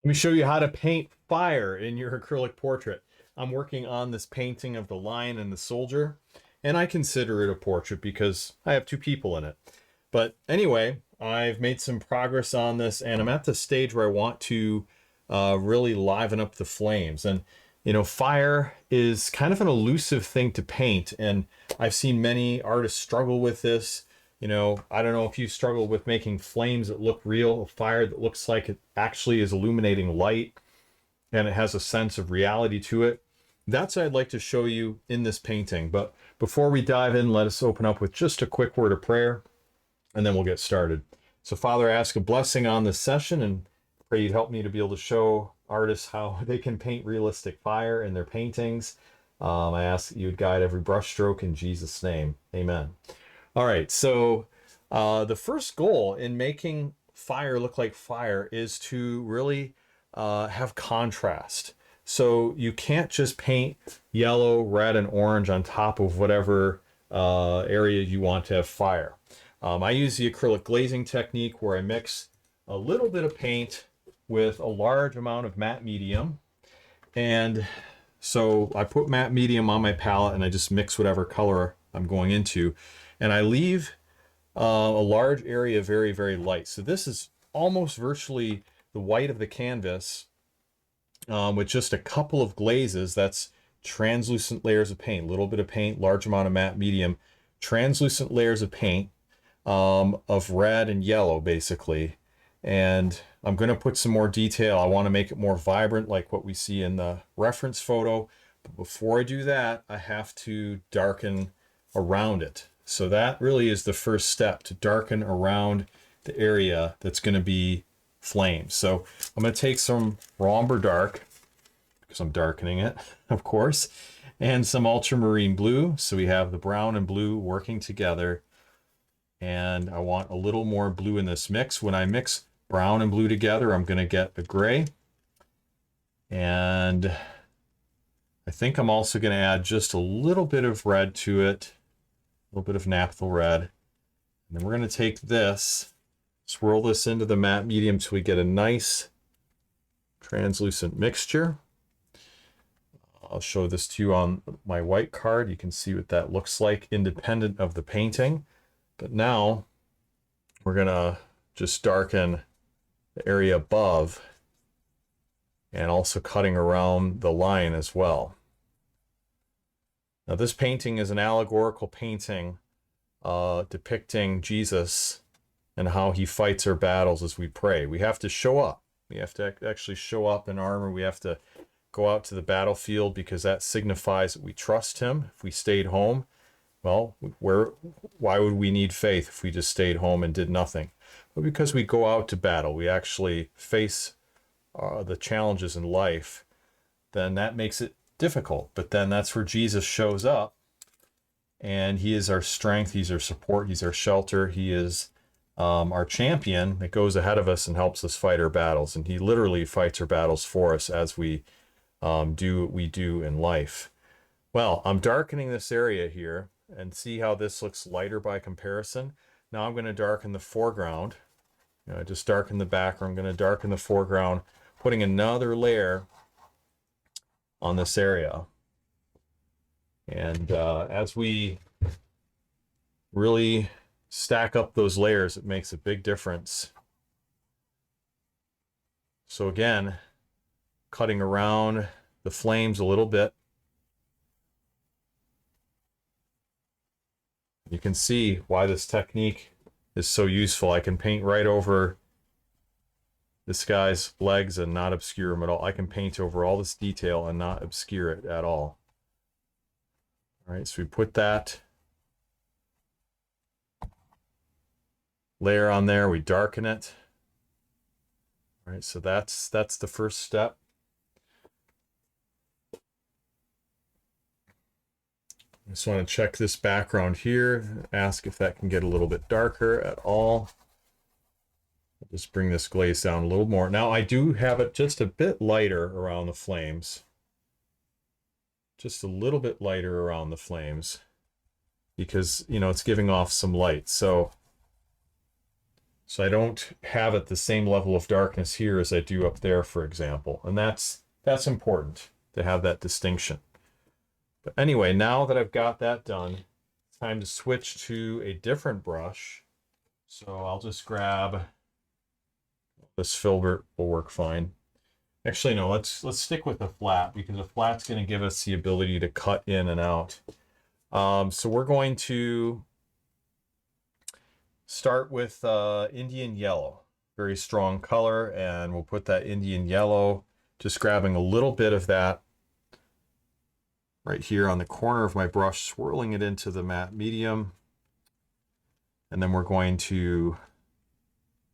Let me show you how to paint fire in your acrylic portrait. I'm working on this painting of the lion and the soldier, and I consider it a portrait because I have two people in it. But anyway, I've made some progress on this, and I'm at the stage where I want to really liven up the flames. And fire is kind of an elusive thing to paint, and I've seen many artists struggle with this. I don't know if you struggle with making flames that look real, a fire that looks like it actually is illuminating light and it has a sense of reality to it. That's what I'd like to show you in this painting. But before we dive in, let us open up with just a quick word of prayer, and then we'll get started. So Father, I ask a blessing on this session and pray you'd help me to be able to show artists how they can paint realistic fire in their paintings. I ask that you would guide every brushstroke in Jesus' name. Amen. All right, so the first goal in making fire look like fire is to really have contrast. So you can't just paint yellow, red, and orange on top of whatever area you want to have fire. I use the acrylic glazing technique where I mix a little bit of paint with a large amount of matte medium. And so I put matte medium on my palette and I just mix whatever color I'm going into. And I leave a large area very, very light. So this is almost virtually the white of the canvas with just a couple of glazes. That's translucent layers of paint, a little bit of paint, large amount of matte medium, translucent layers of paint of red and yellow, basically. And I'm going to put some more detail. I want to make it more vibrant like what we see in the reference photo. But before I do that, I have to darken around it. So that really is the first step, to darken around the area that's going to be flames. So I'm going to take some raw umber dark, because I'm darkening it, of course, and some ultramarine blue. So we have the brown and blue working together. And I want a little more blue in this mix. When I mix brown and blue together, I'm going to get a gray. And I think I'm also going to add just a little bit of red to it. A little bit of naphtha red. And then we're going to take this, swirl this into the matte medium till we get a nice translucent mixture. I'll show this to you on my white card. You can see what that looks like independent of the painting. But now we're going to just darken the area above and also cutting around the line as well. Now this painting is an allegorical painting depicting Jesus and how he fights our battles as we pray. We have to show up. We have to actually show up in armor. We have to go out to the battlefield because that signifies that we trust him. If we stayed home, well, why would we need faith if we just stayed home and did nothing? But because we go out to battle, we actually face the challenges in life, then that makes it difficult. But then that's where Jesus shows up, and he is our strength, he's our support, he's our shelter, he is our champion that goes ahead of us and helps us fight our battles. And he literally fights our battles for us as we do what we do in life. Well, I'm darkening this area here, and see how this looks lighter by comparison. Now I'm going to darken the foreground. I just darken the background. I'm going to darken the foreground, putting another layer on this area. And as we really stack up those layers, it makes a big difference. So again, cutting around the flames a little bit. You can see why this technique is so useful. I can paint right over this guy's legs and not obscure them at all. I can paint over all this detail and not obscure it at all. All right, so we put that layer on there, we darken it. All right, so that's the first step. I just want to check this background here, ask if that can get a little bit darker at all. I'll just bring this glaze down a little more. Now I do have it just a bit lighter around the flames. Just a little bit lighter around the flames because, it's giving off some light. So So I don't have it the same level of darkness here as I do up there, for example. And that's important to have that distinction. But anyway, now that I've got that done, it's time to switch to a different brush. So I'll just grab this filbert, will work fine. Actually, no, let's stick with the flat, because the flat's going to give us the ability to cut in and out. So we're going to start with Indian yellow, very strong color, and we'll put that Indian yellow, just grabbing a little bit of that right here on the corner of my brush, swirling it into the matte medium. And then we're going to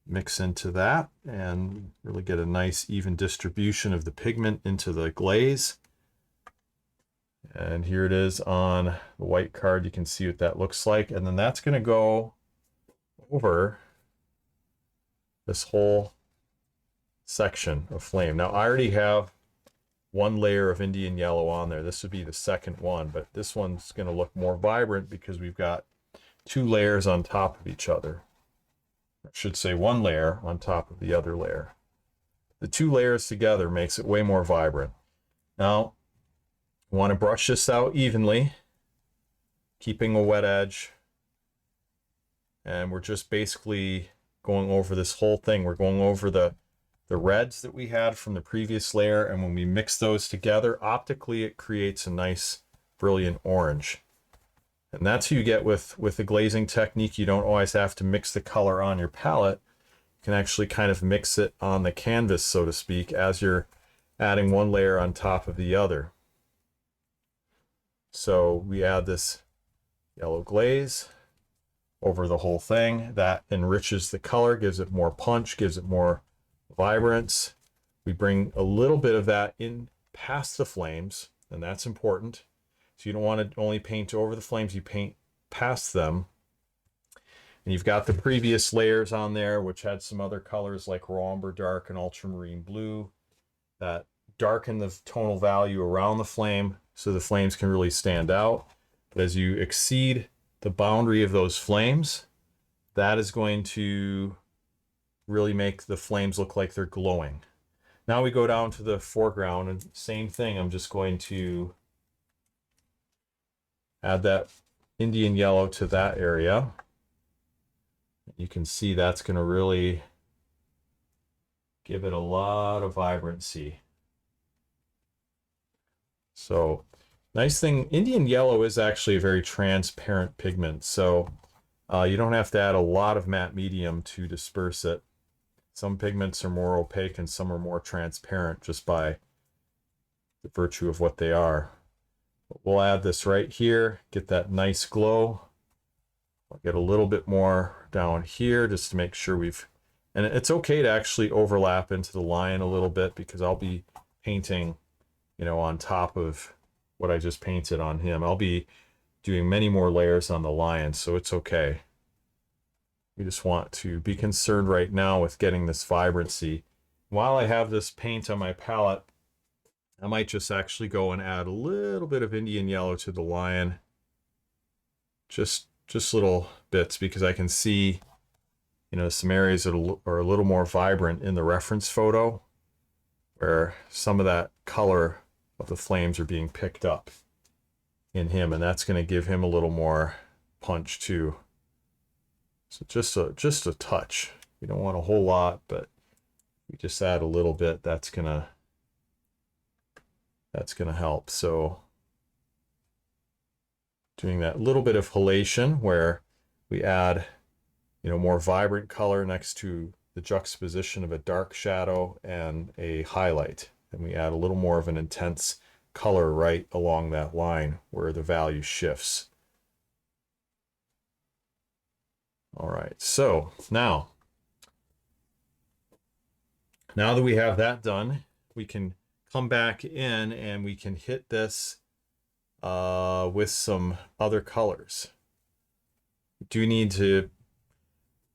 mix into that and really get a nice even distribution of the pigment into the glaze. And here it is on the white card. You can see what that looks like. And then that's going to go over this whole section of flame. Now I already have one layer of Indian yellow on there. This would be the second one, but this one's going to look more vibrant because we've got two layers on top of each other. I should say one layer on top of the other layer. The two layers together makes it way more vibrant. Now, I want to brush this out evenly, keeping a wet edge. And we're just basically going over this whole thing. We're going over the reds that we had from the previous layer, and when we mix those together, optically it creates a nice, brilliant orange. And that's what you get with the glazing technique. You don't always have to mix the color on your palette. You can actually kind of mix it on the canvas, so to speak, as you're adding one layer on top of the other. So we add this yellow glaze over the whole thing. That enriches the color, gives it more punch, gives it more vibrance. We bring a little bit of that in past the flames, and that's important. So you don't want to only paint over the flames, you paint past them. And you've got the previous layers on there, which had some other colors like raw umber dark and ultramarine blue that darken the tonal value around the flame so the flames can really stand out. But as you exceed the boundary of those flames, that is going to really make the flames look like they're glowing. Now we go down to the foreground, and same thing, I'm just going to add that Indian yellow to that area. You can see that's going to really give it a lot of vibrancy. So nice thing, Indian yellow is actually a very transparent pigment, so you don't have to add a lot of matte medium to disperse it. Some pigments are more opaque and some are more transparent just by the virtue of what they are. We'll add this right here, get that nice glow. I'll get a little bit more down here just to make sure we've, and it's okay to actually overlap into the line a little bit because I'll be painting, you know, on top of what I just painted on him. I'll be doing many more layers on the lion, so it's okay. We just want to be concerned right now with getting this vibrancy. While I have this paint on my palette, I might just actually go and add a little bit of Indian yellow to the lion. Just little bits, because I can see, you know, some areas that are a little more vibrant in the reference photo where some of that color of the flames are being picked up in him, and that's going to give him a little more punch too. So just a touch. You don't want a whole lot, but we just add a little bit. That's gonna help. So doing that little bit of halation where we add, you know, more vibrant color next to the juxtaposition of a dark shadow and a highlight. And we add a little more of an intense color right along that line where the value shifts. All right, so now that we have that done, we can come back in and we can hit this with some other colors. We do need to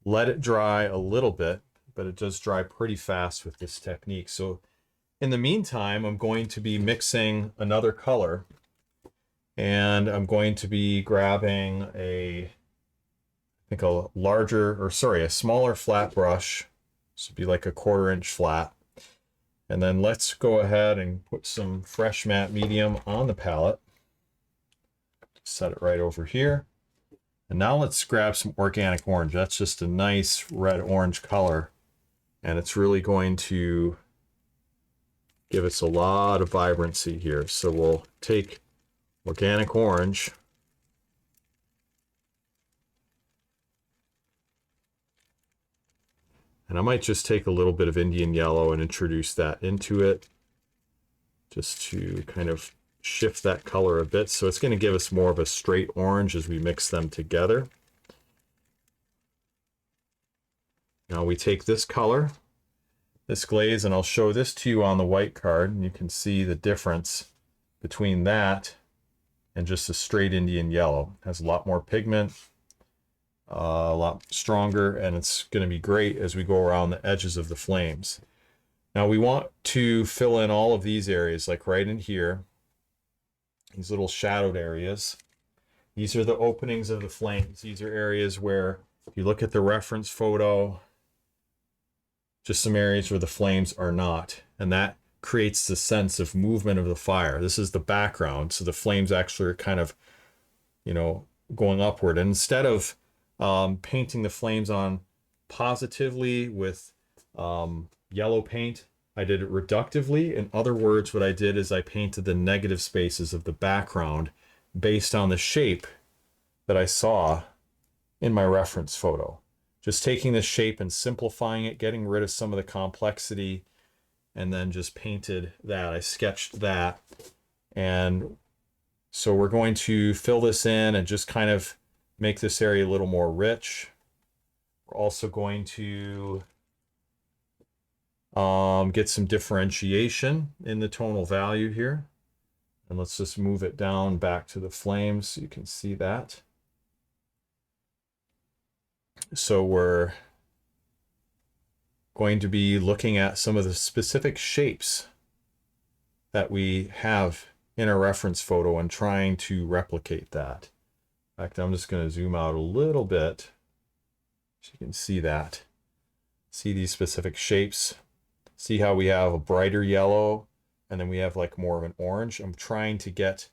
let it dry a little bit, but it does dry pretty fast with this technique. So in the meantime, I'm going to be mixing another color, and I'm going to be grabbing a, I think a larger, or sorry, a smaller flat brush. This would be like a 1/4 inch flat. And then let's go ahead and put some fresh matte medium on the palette. Set it right over here. And now let's grab some organic orange. That's just a nice red-orange color. And it's really going to give us a lot of vibrancy here. So we'll take organic orange. And I might just take a little bit of Indian yellow and introduce that into it, just to kind of shift that color a bit. So it's going to give us more of a straight orange as we mix them together. Now we take this color, this glaze, and I'll show this to you on the white card, and you can see the difference between that and just a straight Indian yellow. It has a lot more pigment, a lot stronger, and it's going to be great as we go around the edges of the flames. Now we want to fill in all of these areas, like right in here, these little shadowed areas. These are the openings of the flames. These are areas where, if you look at the reference photo, just some areas where the flames are not, and that creates the sense of movement of the fire. This is the background, so the flames actually are kind of, you know, going upward. And instead of painting the flames on positively with yellow paint, I did it reductively. In other words, what I did is I painted the negative spaces of the background based on the shape that I saw in my reference photo. Just taking the shape and simplifying it, getting rid of some of the complexity, and then just painted that. I sketched that. And so we're going to fill this in and just kind of make this area a little more rich. We're also going to get some differentiation in the tonal value here. And let's just move it down back to the flames so you can see that. So we're going to be looking at some of the specific shapes that we have in a reference photo and trying to replicate that. In fact, I'm just going to zoom out a little bit so you can see that. See these specific shapes. See how we have a brighter yellow and then we have like more of an orange. I'm trying to get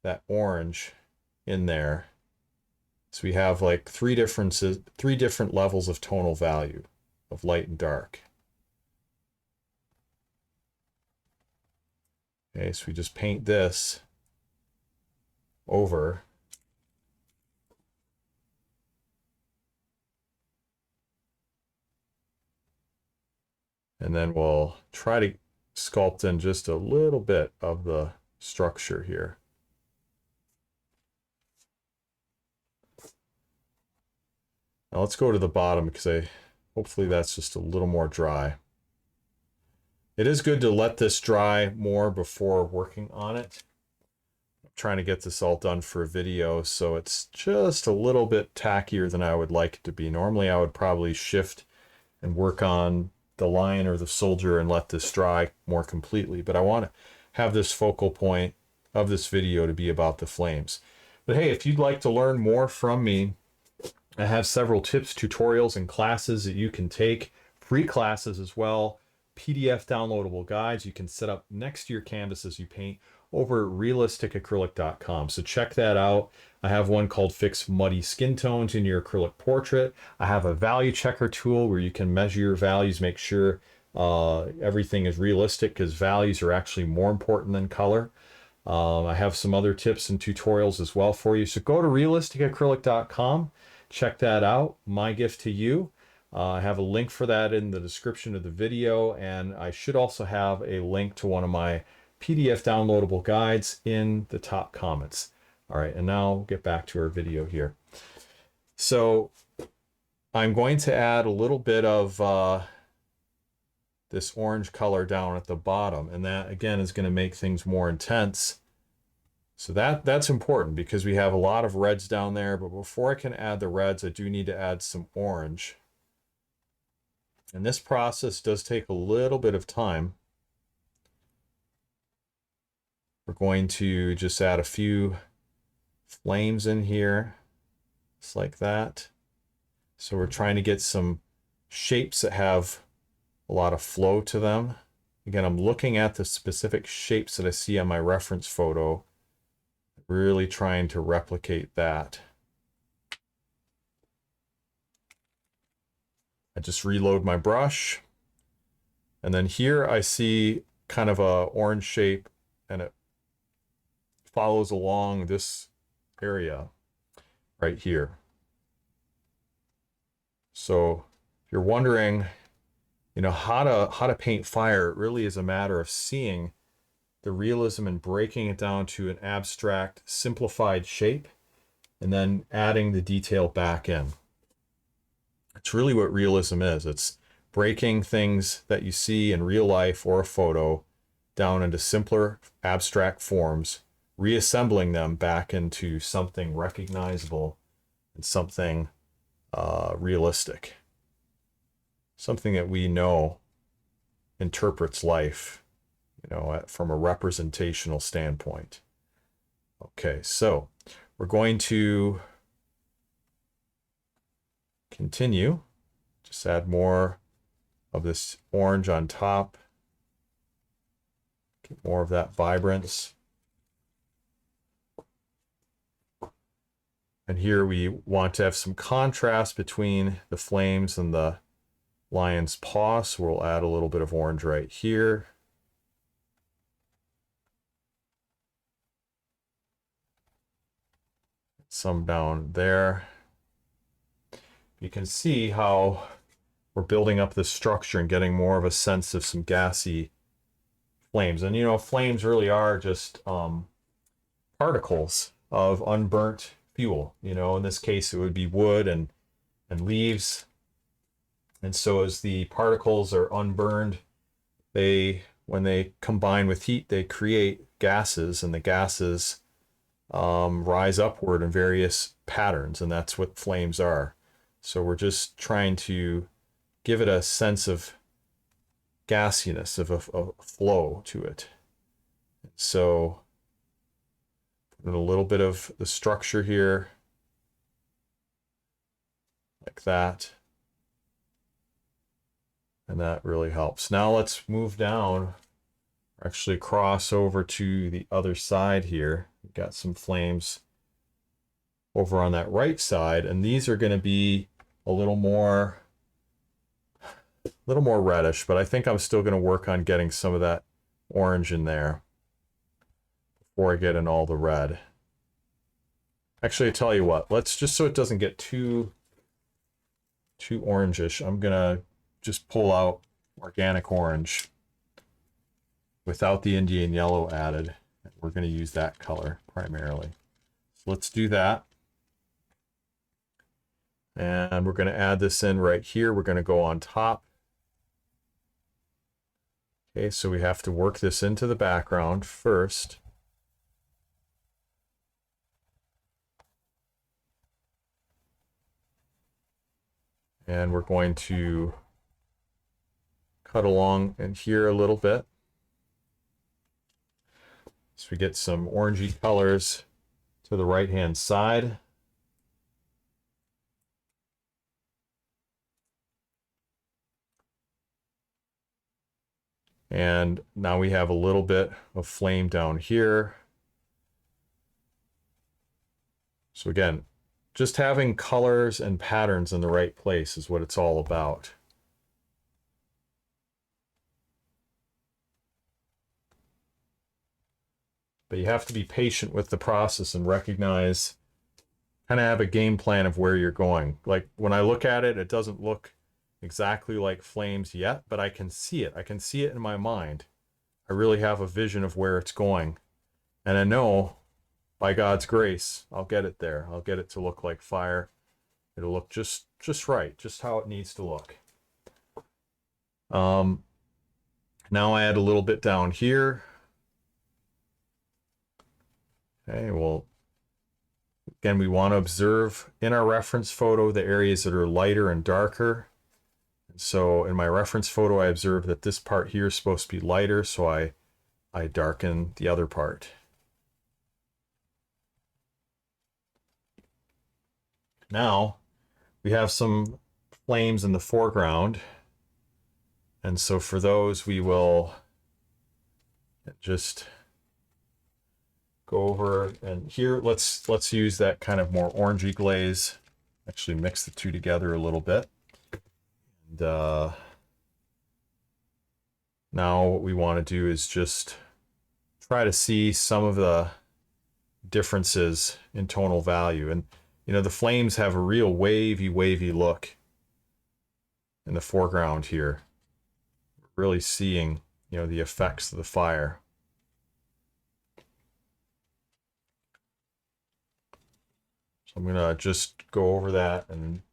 that orange in there. So we have like three different levels of tonal value of light and dark. Okay, so we just paint this over. And then we'll try to sculpt in just a little bit of the structure here. Now let's go to the bottom because hopefully that's just a little more dry. It is good to let this dry more before working on it. I'm trying to get this all done for a video, so it's just a little bit tackier than I would like it to be. Normally I would probably shift and work on the lion or the soldier and let this dry more completely, but I want to have this focal point of this video to be about the flames. But hey, if you'd like to learn more from me, I have several tips, tutorials, and classes that you can take, free classes as well, PDF downloadable guides you can set up next to your canvas as you paint over at realisticacrylic.com. So check that out. I have one called Fix Muddy Skin Tones in Your Acrylic Portrait. I have a value checker tool where you can measure your values, make sure everything is realistic, because values are actually more important than color. I have some other tips and tutorials as well for you. So go to realisticacrylic.com. Check that out. My gift to you. I have a link for that in the description of the video, and I should also have a link to one of my PDF downloadable guides in the top comments. All right, and now we'll get back to our video here. So I'm going to add a little bit of this orange color down at the bottom, and that again is going to make things more intense. So that's important because we have a lot of reds down there, but before I can add the reds, I do need to add some orange. And this process does take a little bit of time. We're going to just add a few flames in here, just like that. So we're trying to get some shapes that have a lot of flow to them. Again, I'm looking at the specific shapes that I see on my reference photo, really trying to replicate that. I just reload my brush. And then here I see kind of a orange shape, and it follows along this area right here. So if you're wondering, you know, how to paint fire, it really is a matter of seeing the realism and breaking it down to an abstract, simplified shape, and then adding the detail back in. It's really what realism is. It's breaking things that you see in real life or a photo down into simpler, abstract forms, reassembling them back into something recognizable and something realistic. Something that we know interprets life, you know, from a representational standpoint. Okay, so we're going to continue. Just add more of this orange on top. Get more of that vibrance. And here we want to have some contrast between the flames and the lion's paw, so we'll add a little bit of orange right here. Some down there. You can see how we're building up this structure and getting more of a sense of some gassy flames. And you know, flames really are just particles of unburnt fuel. You know, in this case, it would be wood and leaves. And so as the particles are unburned, when they combine with heat, they create gases, and the gases rise upward in various patterns, and that's what flames are. So we're just trying to give it a sense of gassiness, of a flow to it. So put a little bit of the structure here, like that. And that really helps. Now let's move down, actually cross over to the other side here. We've got some flames over on that right side, and these are going to be a little more reddish, but I think I'm still going to work on getting some of that orange in there before I get in all the red. Actually, I tell you what, let's just, so it doesn't get too orangish, I'm gonna just pull out organic orange without the Indian yellow added. We're going to use that color primarily. So let's do that. And we're going to add this in right here. We're going to go on top. Okay, so we have to work this into the background first. And we're going to cut along in here a little bit. So we get some orangey colors to the right-hand side. And now we have a little bit of flame down here. So again, just having colors and patterns in the right place is what it's all about. But you have to be patient with the process and recognize, kind of have a game plan of where you're going. Like when I look at it, it doesn't look exactly like flames yet, but I can see it. I can see it in my mind. I really have a vision of where it's going. And I know, by God's grace, I'll get it there. I'll get it to look like fire. It'll look just right, just how it needs to look. Now I add a little bit down here. Okay, well, again, we want to observe in our reference photo the areas that are lighter and darker. And so in my reference photo, I observe that this part here is supposed to be lighter, so I darken the other part. Now we have some flames in the foreground. And so for those, we will just go over, and here let's use that kind of more orangey glaze. Actually mix the two together a little bit. And now what we want to do is just try to see some of the differences in tonal value. And you know, the flames have a real wavy look in the foreground here. Really seeing, you know, the effects of the fire. So I'm gonna just go over that and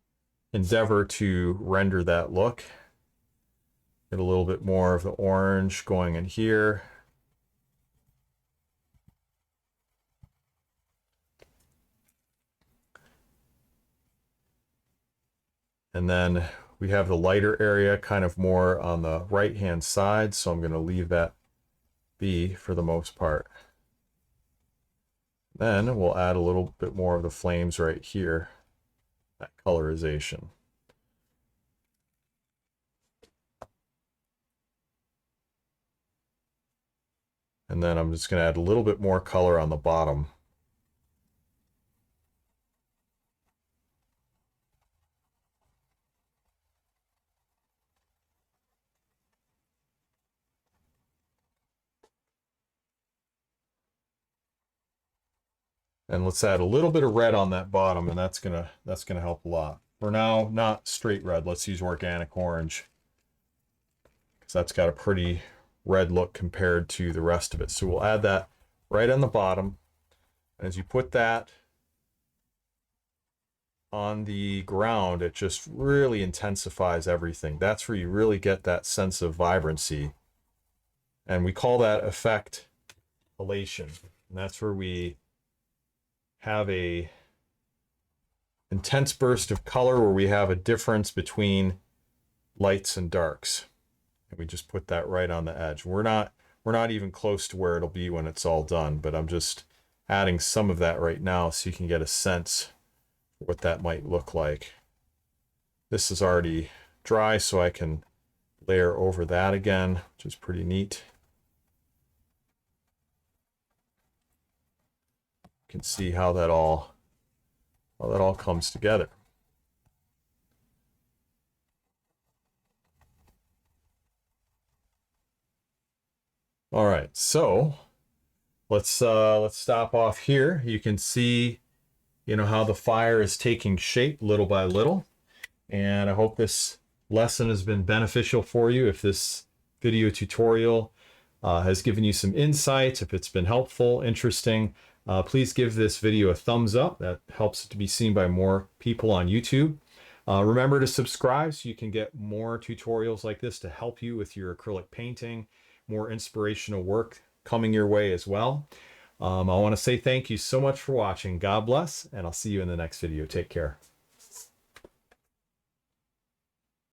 endeavor to render that look. Get a little bit more of the orange going in here. And then we have the lighter area kind of more on the right-hand side, so I'm going to leave that be for the most part. Then we'll add a little bit more of the flames right here, that colorization. And then I'm just going to add a little bit more color on the bottom. And let's add a little bit of red on that bottom, and that's gonna help a lot. For now, not straight red. Let's use organic orange, because that's got a pretty red look compared to the rest of it. So we'll add that right on the bottom. And as you put that on the ground, it just really intensifies everything. That's where you really get that sense of vibrancy. And we call that effect elation. And that's where we have a intense burst of color where we have a difference between lights and darks. And we just put that right on the edge. We're not even close to where it'll be when it's all done, but I'm just adding some of that right now so you can get a sense for what that might look like. This is already dry, so I can layer over that again, which is pretty neat. You can see how that all comes together. All right, so let's stop off here. You can see, you know, how the fire is taking shape little by little, and I hope this lesson has been beneficial for you. If this video tutorial has given you some insight, if it's been helpful, interesting, please give this video a thumbs up. That helps it to be seen by more people on YouTube. Remember to subscribe so you can get more tutorials like this to help you with your acrylic painting, more inspirational work coming your way as well. I want to say thank you so much for watching. God bless, and I'll see you in the next video. Take care.